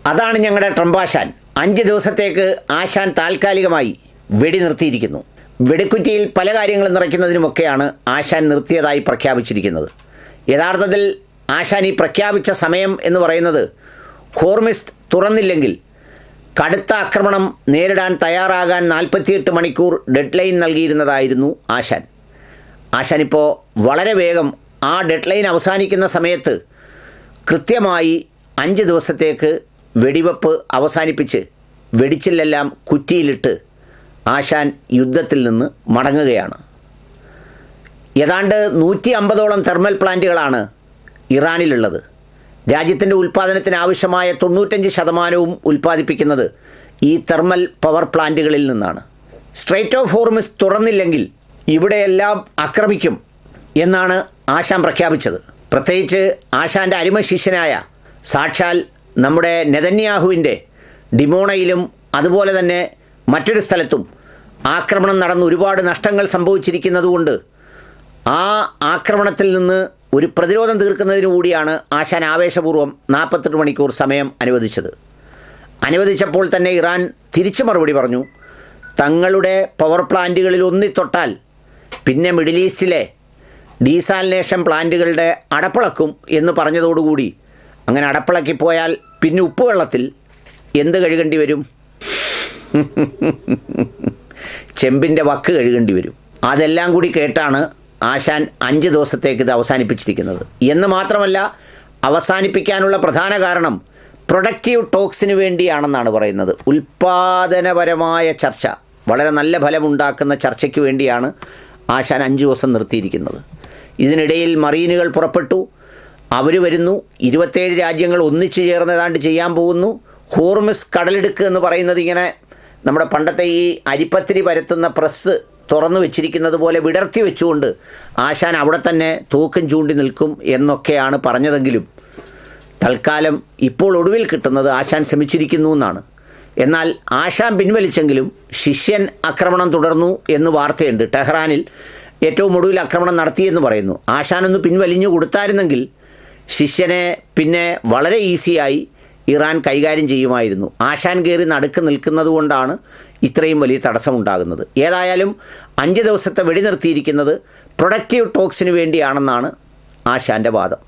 അതാണ് ഞങ്ങളുടെ ട്രംപാശാൻ. 5 ദിവസത്തേക്ക് ആശാൻ താൽക്കാലികമായി വെടി നിർത്തിയിരിക്കുന്നു. വെടിക്കുറ്റിയിൽ പല കാര്യങ്ങളും നിറയ്ക്കുന്നതിനുമൊക്കെയാണ് ആശാൻ നിർത്തിയതായി പ്രഖ്യാപിച്ചിരിക്കുന്നത്. യഥാർത്ഥത്തിൽ ആശാൻ ഈ പ്രഖ്യാപിച്ച സമയം എന്ന് പറയുന്നത് ഹോർമിസ് തുറന്നില്ലെങ്കിൽ കടുത്ത ആക്രമണം നേരിടാൻ തയ്യാറാകാൻ 48 മണിക്കൂർ ഡെഡ് ലൈൻ നൽകിയിരുന്നതായിരുന്നു ആശാൻ. ആശാനിപ്പോൾ വളരെ വേഗം ആ ഡെഡ് ലൈൻ അവസാനിക്കുന്ന സമയത്ത് കൃത്യമായി 5 ദിവസത്തേക്ക് വെടിവെപ്പ് അവസാനിപ്പിച്ച് വെടിച്ചില്ലെല്ലാം കുറ്റിയിലിട്ട് ആശാൻ യുദ്ധത്തിൽ നിന്ന് മടങ്ങുകയാണ്. ഏതാണ്ട് 150ഓളം തെർമൽ പ്ലാന്റുകളാണ് ഇറാനിലുള്ളത്. രാജ്യത്തിൻ്റെ ഉൽപ്പാദനത്തിന് ആവശ്യമായ 95% ഉൽപ്പാദിപ്പിക്കുന്നത് ഈ തെർമൽ പവർ പ്ലാന്റുകളിൽ നിന്നാണ്. സ്ട്രെയ്റ്റ് ഓഫ് ഹോർമിസ് തുറന്നില്ലെങ്കിൽ ഇവിടെയെല്ലാം ആക്രമിക്കും എന്നാണ് ആശാൻ പ്രഖ്യാപിച്ചത്. പ്രത്യേകിച്ച് ആശാൻ്റെ അരിമശിഷ്യനായ സാക്ഷാൽ നമ്മുടെ നെതന്യാഹുവിൻ്റെ ഡിമോണയിലും അതുപോലെ തന്നെ മറ്റൊരു സ്ഥലത്തും ആക്രമണം നടന്ന് ഒരുപാട് നഷ്ടങ്ങൾ സംഭവിച്ചിരിക്കുന്നതുകൊണ്ട് ആ ആക്രമണത്തിൽ നിന്ന് ഒരു പ്രതിരോധം തീർക്കുന്നതിനു കൂടിയാണ് ആശാൻ ആവേശപൂർവ്വം 48 മണിക്കൂർ സമയം അനുവദിച്ചത്. അനുവദിച്ചപ്പോൾ തന്നെ ഇറാൻ തിരിച്ചു മറുപടി പറഞ്ഞു, തങ്ങളുടെ പവർ പ്ലാന്റുകളിൽ ഒന്നിത്തൊട്ടാൽ പിന്നെ മിഡിൽ ഈസ്റ്റിലെ ഡീസാലിനേഷൻ പ്ലാന്റുകളുടെ അടപ്പിളക്കും എന്ന് പറഞ്ഞതോടുകൂടി അങ്ങനെ അടപ്പിളക്കിപ്പോയാൽ പിന്നെ ഉപ്പുവെള്ളത്തിൽ എന്ത് കഴുകേണ്ടി വരും? ചെമ്പിൻ്റെ വക്ക് കഴുകേണ്ടി വരും. അതെല്ലാം കൂടി കേട്ടാണ് ആശാൻ 5 ദിവസത്തേക്ക് ഇത് അവസാനിപ്പിച്ചിരിക്കുന്നത്. എന്ന് മാത്രമല്ല, അവസാനിപ്പിക്കാനുള്ള പ്രധാന കാരണം പ്രൊഡക്റ്റീവ് ടോക്സിന് വേണ്ടിയാണെന്നാണ് പറയുന്നത്. ഉൽപ്പാദനപരമായ ചർച്ച, വളരെ നല്ല ഫലമുണ്ടാക്കുന്ന ചർച്ചയ്ക്ക് വേണ്ടിയാണ് ആശാൻ 5 ദിവസം നിർത്തിയിരിക്കുന്നത്. ഇതിനിടയിൽ മറീനുകൾ പുറപ്പെട്ടു, അവർ വരുന്നു. 27 രാജ്യങ്ങൾ ഒന്നിച്ചു ചേർന്ന് ഏതാണ്ട് ചെയ്യാൻ പോകുന്നു. ഹോർമിസ് കടലിടുക്ക് എന്ന് പറയുന്നത് ഇങ്ങനെ നമ്മുടെ പണ്ടത്തെ ഈ അരിപ്പത്തിരി പരത്തുന്ന പ്രസ് തുറന്നു വെച്ചിരിക്കുന്നത് പോലെ വിടർത്തി വെച്ചുകൊണ്ട് ആശാൻ അവിടെ തന്നെ തൂക്കം ചൂണ്ടി നിൽക്കും എന്നൊക്കെയാണ് പറഞ്ഞതെങ്കിലും തൽക്കാലം ഇപ്പോൾ ഒടുവിൽ കിട്ടുന്നത് ആശാൻ ശ്രമിച്ചിരിക്കുന്നു എന്നാണ്. എന്നാൽ ആശാൻ പിൻവലിച്ചെങ്കിലും ശിഷ്യൻ ആക്രമണം തുടർന്നു എന്ന് വാർത്തയുണ്ട്. ടെഹ്റാനിൽ ഏറ്റവും ഒടുവിൽ ആക്രമണം നടത്തിയെന്ന് പറയുന്നു. ആശാനൊന്ന് പിൻവലിഞ്ഞു കൊടുത്തായിരുന്നെങ്കിൽ ശിഷ്യനെ പിന്നെ വളരെ ഈസിയായി ഇറാൻ കൈകാര്യം ചെയ്യുമായിരുന്നു. ആശാൻ കയറി നടുക്ക് നിൽക്കുന്നത് കൊണ്ടാണ് ഇത്രയും വലിയ തടസ്സമുണ്ടാകുന്നത്. ഏതായാലും 5 ദിവസത്തെ വെടി നിർത്തിയിരിക്കുന്നത് പ്രൊഡക്റ്റീവ് ടോക്സിന് വേണ്ടിയാണെന്നാണ് ആശാൻ്റെ വാദം.